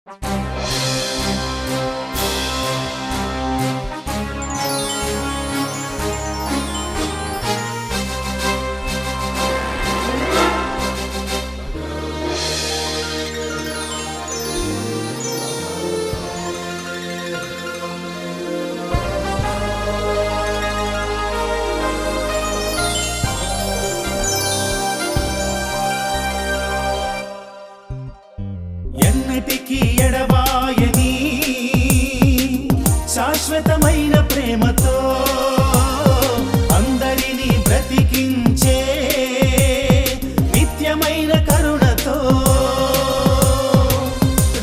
ఎన్నటికీ ఎడబాయని శాశ్వతమైన ప్రేమతో అందరినీ బ్రతికించే నిత్యమైన కరుణతో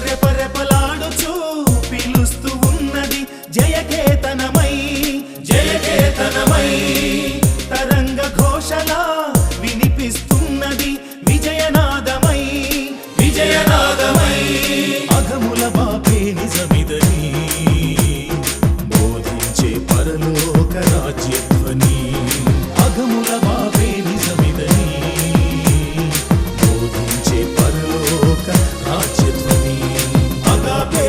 రెపరెపలాడుచూ పిలుస్తూ ఉన్నది జయకేతనమై జయకేతనమై తరంగ ఘోషలా వినిపిస్తున్నది విజయనాదమై విజయనాదమై అఘముల బాపే నిజమిదని బోధించే పరలోక రాజ్యధ్వని అఘముల బాపే నిజమిదని బోధించే పరలోక రాజ్యధ్వని అగాపే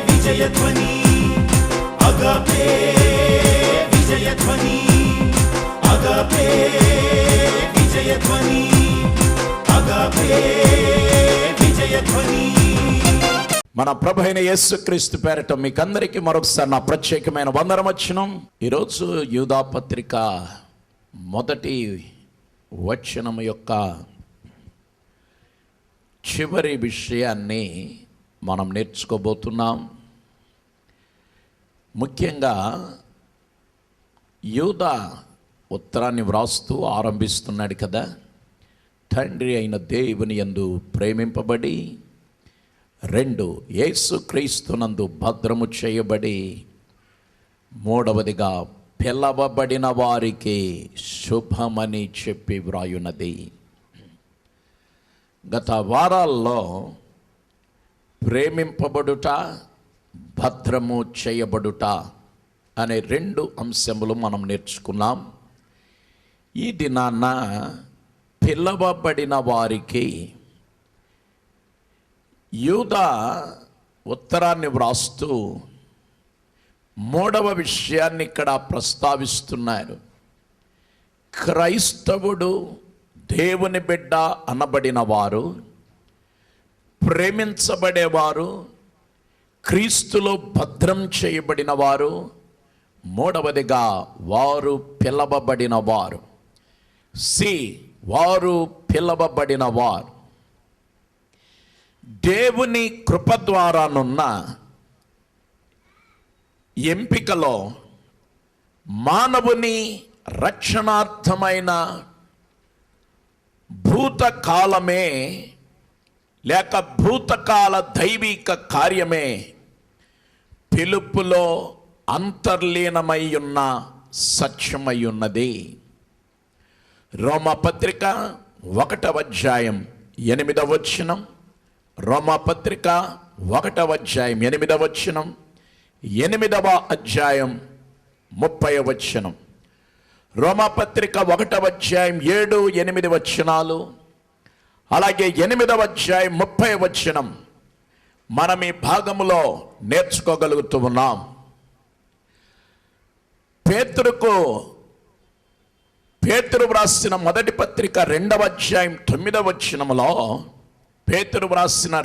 విజయధ్వని అగాపే విజయధ్వని అగాపే విజయధ్వని మన ప్రభు అయిన యేసుక్రీస్తు పేరట మీకందరికీ మరొకసారి నా ప్రత్యేకమైన వందనవచనం. ఈరోజు యూదా పత్రిక మొదటి వచనం యొక్క చివరి విషయాన్ని మనం నేర్చుకోబోతున్నాం. ముఖ్యంగా యూదా ఉత్తరాన్ని వ్రాస్తూ ఆరంభిస్తున్నాడు కదా, తండ్రి అయిన దేవుని యందు ప్రేమింపబడి, 2 యేసుక్రీస్తునందు భద్రము చేయబడి, 3వదిగా పిలవబడిన వారికి శుభమని చెప్పి వ్రాయున్నది. గత వారాల్లో ప్రేమింపబడుట, భద్రము చేయబడుట అనే 2 అంశములు మనం నేర్చుకున్నాం. ఈ దినాన పిలవబడిన వారికి యూదా ఉత్తరాన్ని వ్రాస్తూ 3వ విషయాన్ని ఇక్కడ ప్రస్తావిస్తున్నారు. క్రైస్తవుడు, దేవుని బిడ్డ అనబడిన వారు, ప్రేమించబడేవారు, క్రీస్తులో భద్రం చేయబడిన వారు, 3వదిగా వారు పిలవబడిన వారు. వారు పిలవబడిన వారు. దేవుని కృప ద్వారానున్న ఎంపికలో మానవుని రక్షణార్థమైన భూతకాలమే లేక భూతకాల దైవిక కార్యమే పిలుపులో అంతర్లీనమై ఉన్న సత్యమై ఉన్నది. రోమాపత్రిక 1వ అధ్యాయం 8వ వచనం, రోమాపత్రిక 1వ అధ్యాయం 8వ వచనం, 8వ అధ్యాయం 30వ వచనం, రోమాపత్రిక 1వ అధ్యాయం 7, 8 వచనాలు, అలాగే 8వ అధ్యాయం 30వ వచనం మనం ఈ భాగములో నేర్చుకోగలుగుతూ ఉన్నాం. పేతురు వ్రాసిన మొదటి పత్రిక 2వ అధ్యాయం 9వ వచనములో, పేతురు వ్రాసిన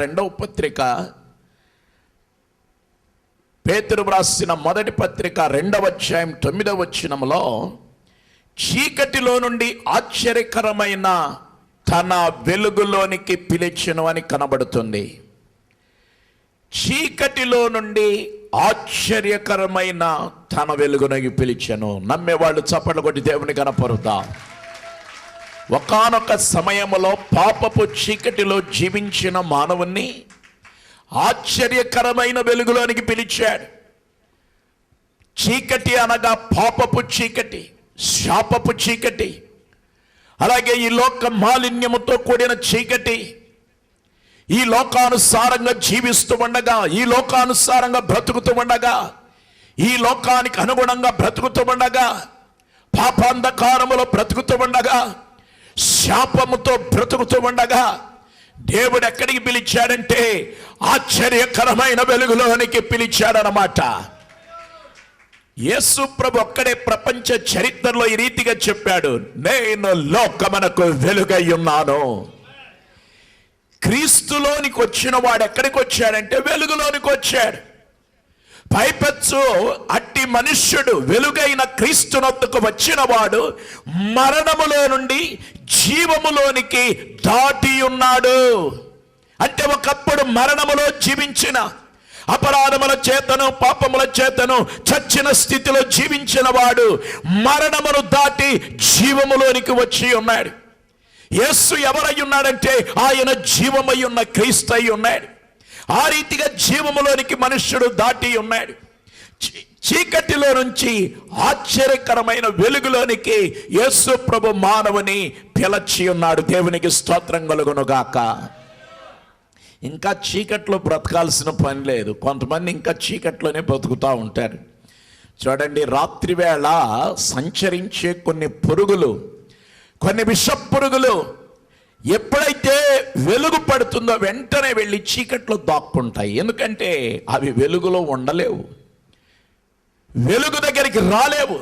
మొదటి పత్రిక 2వ అధ్యాయం 9వ వచనములో, చీకటిలో నుండి ఆశ్చర్యకరమైన తన వెలుగులోనికి పిలిచెను అని కనబడుతుంది. చీకటిలో నుండి ఆశ్చర్యకరమైన తన వెలుగునకి పిలిచెను. నమ్మేవాళ్ళు చప్పట్లు కొట్టి దేవుని కనపరుద్దాం. ఒకానొక సమయంలో పాపపు చీకటిలో జీవించిన మానవుణ్ణి ఆశ్చర్యకరమైన వెలుగులోనికి పిలిచాడు. చీకటి అనగా పాపపు చీకటి, శాపపు చీకటి, అలాగే ఈ లోక మాలిన్యముతో కూడిన చీకటి, ఈ లోకానుసారంగా జీవిస్తూ ఉండగా, ఈ లోకానుసారంగా బ్రతుకుతూ ఉండగా, ఈ లోకానికి అనుగుణంగా బ్రతుకుతూ ఉండగా, పాపాంధకారములో బ్రతుకుతూ ఉండగా, శాపముతో బ్రతుకుతూ ఉండగా, దేవుడు ఎక్కడికి పిలిచాడంటే ఆశ్చర్యకరమైన వెలుగులోనికి పిలిచాడనమాట. యేసు ప్రభు ఒక్కడే ప్రపంచ చరిత్రలో ఈ రీతిగా చెప్పాడు, నేను లోకమునకు వెలుగై ఉన్నాను. క్రీస్తులోనికి వచ్చిన వాడు ఎక్కడికి వచ్చాడంటే వెలుగులోనికి వచ్చాడు. పైపెచ్చు అట్టి మనుష్యుడు వెలుగైన క్రీస్తునొద్దకు వచ్చిన వాడు మరణములో నుండి జీవములోనికి దాటి ఉన్నాడు. అంటే ఒకప్పుడు మరణములో జీవించిన, అపరాధముల చేతను పాపముల చేతను చచ్చిన స్థితిలో జీవించిన వాడు మరణమును దాటి జీవములోనికి వచ్చి ఉన్నాడు. యేసు ఎవరై ఉన్నాడంటే ఆయన జీవమై ఉన్న క్రీస్తు అయి ఉన్నాడు. ఆ రీతిగా జీవములోనికి మనుష్యుడు దాటి ఉన్నాడు. చీకటిలో నుంచి ఆశ్చర్యకరమైన వెలుగులోనికి యేసు ప్రభు మానవుని పిలచి ఉన్నాడు. దేవునికి స్తోత్రం కలుగునుగాక. ఇంకా చీకట్లో బ్రతకాల్సిన పని లేదు. కొంతమంది ఇంకా చీకట్లోనే బ్రతుకుతూ ఉంటారు. చూడండి, రాత్రి వేళ సంచరించే కొన్ని పురుగులు, కొన్ని విష పురుగులు ఎప్పుడైతే వెలుగు పడుతుందో వెంటనే వెళ్ళి చీకట్లో దాక్కుంటాయి. ఎందుకంటే అవి వెలుగులో ఉండలేవు, వెలుగు దగ్గరికి రాలేవు.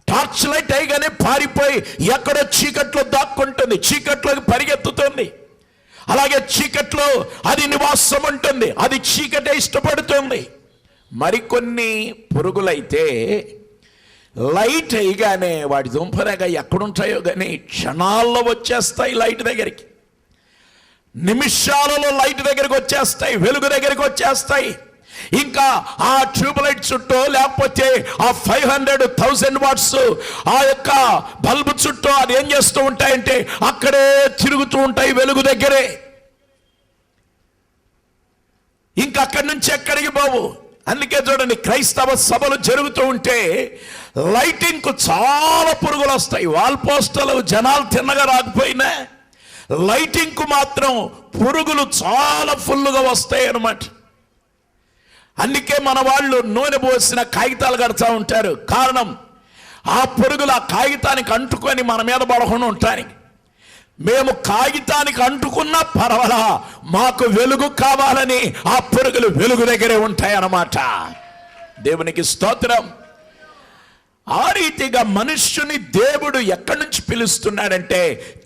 టార్చ్ లైట్ అయిగానే పారిపోయి ఎక్కడో చీకట్లో దాక్కుంటుంది, చీకట్లోకి పరిగెత్తుతుంది. అలాగే చీకట్లో అది నివాసం ఉంటుంది, అది చీకటే ఇష్టపడుతుంది. మరికొన్ని పురుగులైతే లైట్ అయ్యగానే వాటి దుంపరగా ఎక్కడుంటాయో కానీ క్షణాల్లో వచ్చేస్తాయి లైట్ దగ్గరికి, నిమిషాలలో లైట్ దగ్గరికి వచ్చేస్తాయి, వెలుగు దగ్గరికి వచ్చేస్తాయి. ఇంకా ఆ ట్యూబ్ లైట్ చుట్టూ లేకపోతే ఆ 500,000 వాట్స్ ఆ యొక్క బల్బు చుట్టూ అది ఏం చేస్తూ ఉంటాయంటే అక్కడే తిరుగుతూ ఉంటాయి వెలుగు దగ్గరే. ఇంకా అక్కడి నుంచి ఎక్కడికి పోవు. అందుకే చూడండి, క్రైస్తవ సభలు జరుగుతూ ఉంటే లైటింగ్ కు చాలా పురుగులు వస్తాయి. వాల్ పోస్టర్లు జనాలు తిన్నగా రాకపోయినా లైటింగ్ కు మాత్రం పురుగులు చాలా ఫుల్గా వస్తాయి అన్నమాట. అందుకే మన వాళ్ళు నూనె పోసిన కాగితాలు కడతా ఉంటారు. కారణం, ఆ పురుగులు ఆ కాగితానికి అంటుకొని మన మీద పడకుండా ఉంటానికి. మేము కాగితానికి అంటుకున్నా పర్వాలా, మాకు వెలుగు కావాలని ఆ పురుగులు వెలుగు దగ్గరే ఉంటాయన్నమాట. దేవునికి స్తోత్రం. ఆ రీతిగా మనుష్యుని దేవుడు ఎక్కడి నుంచి పిలుస్తున్నాడంటే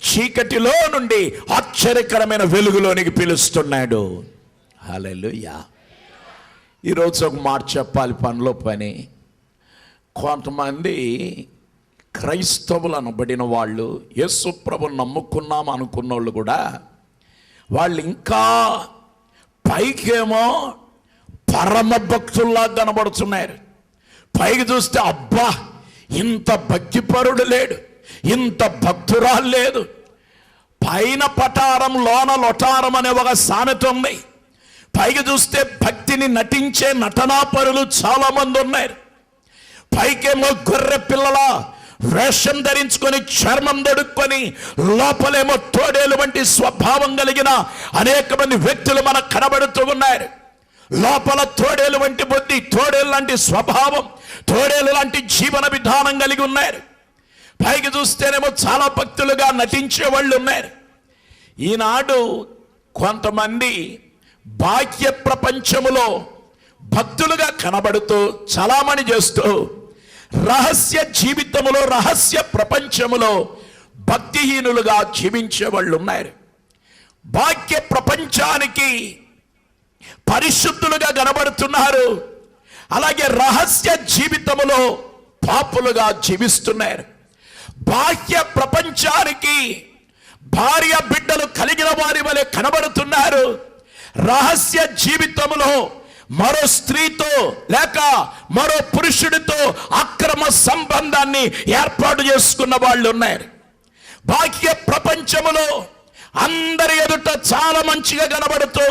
చీకటిలో నుండి ఆశ్చర్యకరమైన వెలుగులోనికి పిలుస్తున్నాడు. హల్లెలూయా. ఈరోజు ఒక మాట చెప్పాలి, పనిలో పని. కొంతమంది క్రైస్తవులు అనబడిన వాళ్ళు, యేసు ప్రభువుని నమ్ముకున్నాం అనుకున్న వాళ్ళు కూడా, వాళ్ళు ఇంకా పైకేమో పరమ భక్తుల్లా కనబడుతున్నారు. పైకి చూస్తే అబ్బా ఇంత భక్తిపరుడు లేడు, ఇంత భక్తురాలు లేదు. పైన పటారం లోన లొటారం అనే ఒక సామెత ఉంది. పైకి చూస్తే భక్తిని నటించే నటనాపరులు చాలా మంది ఉన్నారు. పైకేమో గొర్రె పిల్లల వేషం ధరించుకొని చర్మం దొడుక్కొని లోపలేమో తోడేలు వంటి స్వభావం కలిగిన అనేక మంది వ్యక్తులు మనకు కనబడుతూ ఉన్నారు. లోపల తోడేలు వంటి బుద్ధి, తోడేలు లాంటి స్వభావం, తోడేలు లాంటి జీవన విధానం కలిగి ఉన్నారు. పైకి చూస్తేనేమో చాలా భక్తులుగా నటించే వాళ్ళు ఉన్నారు. ఈనాడు కొంతమంది బాహ్య ప్రపంచములో భక్తులుగా కనబడుతూ చలామణి చేస్తూ రహస్య జీవితములో, రహస్య ప్రపంచములో భక్తిహీనులుగా జీవించే వాళ్ళు ఉన్నారు. బాహ్య ప్రపంచానికి పరిశుద్ధులుగా కనబడుతున్నారు, అలాగే రహస్య జీవితములో పాపులుగా జీవిస్తున్నారు. బాహ్య ప్రపంచానికి భార్య బిడ్డలు కలిగిన వారి వలె కనబడుతున్నారు, రహస్య జీవితములో మరో స్త్రీతో లేక మరో పురుషుడితో అక్రమ సంబంధాన్ని ఏర్పాటు చేసుకున్న వాళ్ళు ఉన్నారు. బాహ్య ప్రపంచములో అందరి ఎదుట చాలా మంచిగా కనబడుతూ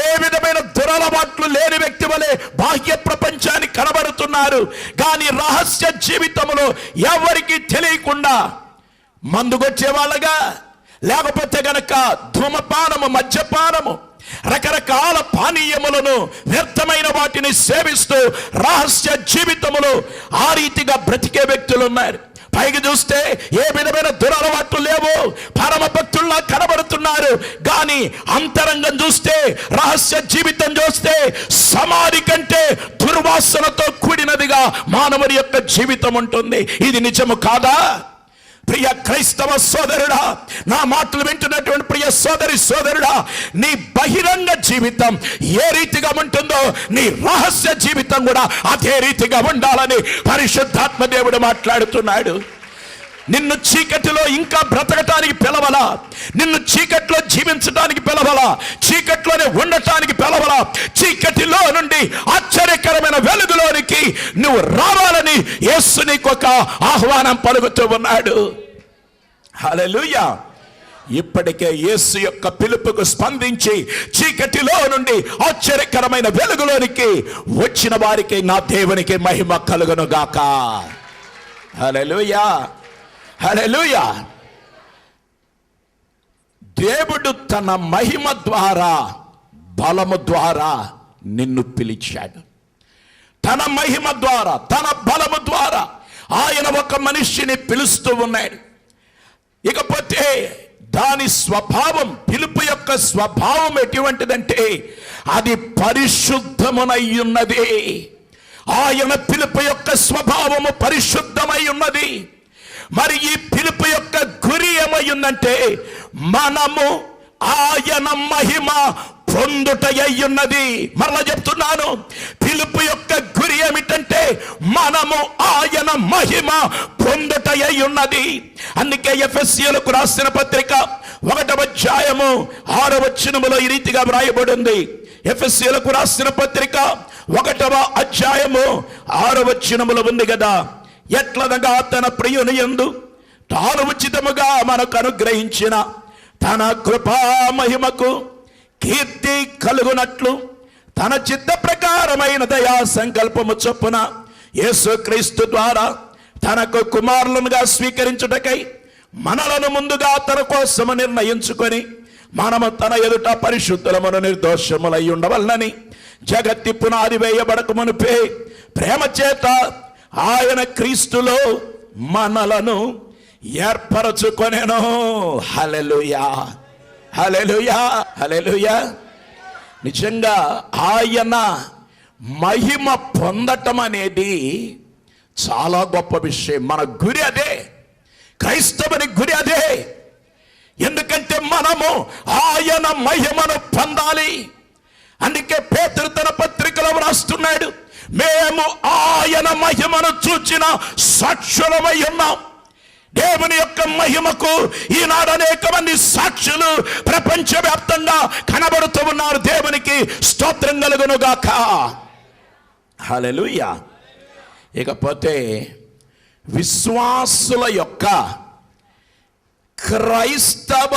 ఏ విధమైన దురలవాట్లు లేని వ్యక్తి వలె బాహ్య ప్రపంచానికి కనబడుతున్నారు. కానీ రహస్య జీవితంలో ఎవరికి తెలియకుండా మందుగొచ్చే వాళ్ళగా, లేకపోతే గనక ధూమపానము, మద్యపానము, రకరకాల పానీయములను, వ్యర్థమైన వాటిని సేవిస్తూ రహస్య జీవితములో ఆ రీతిగా బ్రతికే వ్యక్తులు ఉన్నారు. పైకి చూస్తే ఏ విధమైన దురలవాట్లు లేవు, పరమ భక్తుల్లా కనబడుతున్నారు. కానీ అంతరంగం చూస్తే, రహస్య జీవితం చూస్తే సమాధి కంటే దుర్వాసనతో కూడినదిగా మానవుని యొక్క జీవితం ఉంటుంది. ఇది నిజము కాదా? ప్రియ క్రైస్తవ సోదరుడా, నా మాటలు వింటున్నటువంటి ప్రియ సోదరి సోదరుడా, నీ బహిరంగ జీవితం ఏ రీతిగా ఉంటుందో నీ రహస్య జీవితం కూడా అదే రీతిగా ఉండాలని పరిశుద్ధాత్మ దేవుడు మాట్లాడుతున్నాడు. నిన్ను చీకటిలో ఇంకా బ్రతకటానికి పిలవలా, నిన్ను చీకటిలో జీవించడానికి పిలవలా, చీకటిలోనే ఉండటానికి పిలవలా. చీకటిలో నుండి ఆశ్చర్యకరమైన వెలుగులోనికి నువ్వు రావాలని యేసు నీకు ఒక ఆహ్వానం పలుకుతూ ఉన్నాడు. హల్లెలూయా. ఇప్పటికే యేసు యొక్క పిలుపుకు స్పందించి చీకటిలో నుండి ఆశ్చర్యకరమైన వెలుగులోనికి వచ్చిన వారికి నా దేవునికి మహిమ కలుగును గాక. హల్లెలూయా, హల్లెలూయా. దేవుడు తన మహిమ ద్వారా, బలము ద్వారా నిన్ను పిలిచాడు. తన మహిమ ద్వారా, తన బలము ద్వారా ఆయన ఒక మనిషిని పిలుస్తూ ఉన్నాడు. ఇకపోతే దాని స్వభావం, పిలుపు యొక్క స్వభావం ఎటువంటిదంటే అది పరిశుద్ధమునై ఉన్నది. ఆయన పిలుపు యొక్క స్వభావము పరిశుద్ధమై ఉన్నది. మరి ఈ పిలుపు యొక్క గురి ఏమై ఉందంటే మనము ఆయన మహిమ పొందుటయ్యున్నది. మరలా చెప్తున్నాను, పిలుపు యొక్క గురి ఏమిటంటే మనము ఆయన మహిమ పొందుటయ్యున్నది. అందుకే ఎఫెసీయులకు రాసిన పత్రిక 1వ అధ్యాయము 6వ వచనములో ఈ రీతిగా వ్రాయబడింది. ఎఫెసీయులకు రాసిన పత్రిక 1వ అధ్యాయము 6వ వచనములో ఉంది కదా, ఎట్లనగా తన ప్రియుని యందు తాను ఉచితముగా మనకు అనుగ్రహించిన తన కృపా మహిమకు కీర్తి కలుగునట్లు తన చిత్త ప్రకారమైన దయా సంకల్పము చొప్పున యేసుక్రీస్తు ద్వారా తనకు కుమారులుగా స్వీకరించుటకై మనలను ముందుగా తన కోసము నిర్ణయించుకొని మనము తన ఎదుట పరిశుద్ధులమును నిర్దోషములై ఉండవలనని జగత్తి పునాది వేయబడక మునుపే ప్రేమ చేత ఆయన క్రీస్తులో మనలను ఏర్పరచుకొనెను. హల్లెలూయా, హల్లెలూయా, హల్లెలూయా. నిజంగా ఆయన మహిమ పొందటం అనేది చాలా గొప్ప విషయం. మన గురి అదే, క్రైస్తవుని గురి అదే. ఎందుకంటే మనము ఆయన మహిమను పొందాలి. అందుకే పేతురు తన పత్రికలో రాస్తున్నాడు, మేము ఆయన మహిమను చూచిన సాక్షులమై ఉన్నాం. దేవుని యొక్క మహిమకు ఈనాడు అనేక మంది సాక్షులు ప్రపంచవ్యాప్తంగా కనబడుతూ ఉన్నారు. దేవునికి స్తోత్రం కలుగును గాక. హల్లెలూయా. ఇకపోతే విశ్వాసుల యొక్క క్రైస్తవ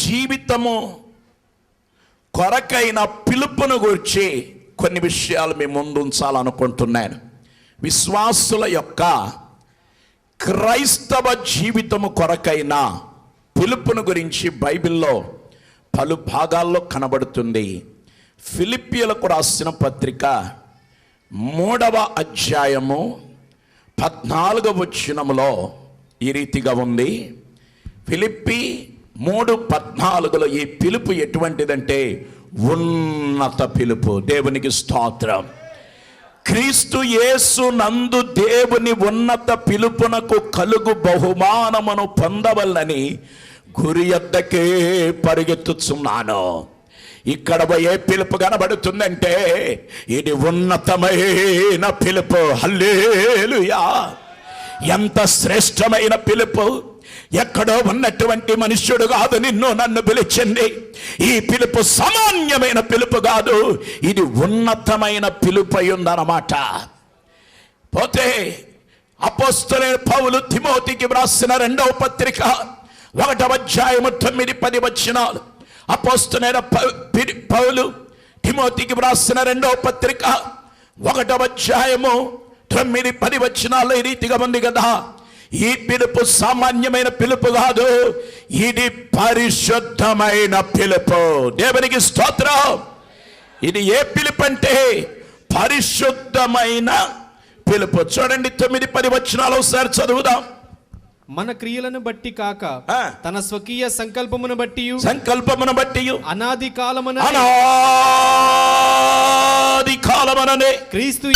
జీవితము కొరకైన పిలుపును గురించి కొన్ని విషయాలు మీ ముందు ఉంచాలనుకుంటున్నాను. విశ్వాసుల యొక్క క్రైస్తవ జీవితము కొరకైన పిలుపును గురించి బైబిల్లో పలు భాగాల్లో కనబడుతుంది. ఫిలిప్పీయులకు రాసిన పత్రిక 3వ అధ్యాయము 14వ వచనములో ఈ రీతిగా ఉంది. ఫిలిప్పీ 3:14లో ఈ పిలుపు ఎటువంటిదంటే ఉన్నత పిలుపు. దేవునికి స్తోత్రం. క్రీస్తు యేసు నందు దేవుని ఉన్నత పిలుపునకు కలుగు బహుమానమును పొందవల్లని గురి యొద్దకే పరిగెత్తుచున్నాను. ఇక్కడ ఏ పిలుపు కనబడుతుందంటే ఇది ఉన్నతమైన పిలుపు. హల్లెలూయా. ఎంత శ్రేష్టమైన పిలుపు. ఎక్కడో ఉన్నటువంటి మనుష్యుడు కాదు నిన్ను నన్ను పిలిచింది. ఈ పిలుపు సామాన్యమైన పిలుపు కాదు, ఇది ఉన్నతమైన పిలుపు అయి ఉందన్నమాట. పోతే అపోస్తలుడైన పౌలు తిమోతికి వ్రాసిన 2వ పత్రిక 1వ అధ్యాయము 9-10 వచనాలు. అపోస్తలుడైన పౌలు తిమోతికి వ్రాసిన 2వ పత్రిక 1వ అధ్యాయము 9-10 వచనాల్లో ఈ రీతిగా ఉంది కదా, ఈ పిలుపు సామాన్యమైన పిలుపు కాదు, ఇది పరిశుద్ధమైన పిలుపు. దేవునికి స్తోత్రం. ఇది ఏ పిలుపు అంటే పరిశుద్ధమైన పిలుపు. చూడండి 9-10 వచనాలు ఒకసారి చదువుదాం. మన క్రియలను బట్టి కాక ఆ. తన స్వకీయ సంకల్పమును బట్టి సంకల్పమును బట్టి అనాది కాలమున అనాది కాలమననే క్రీస్తు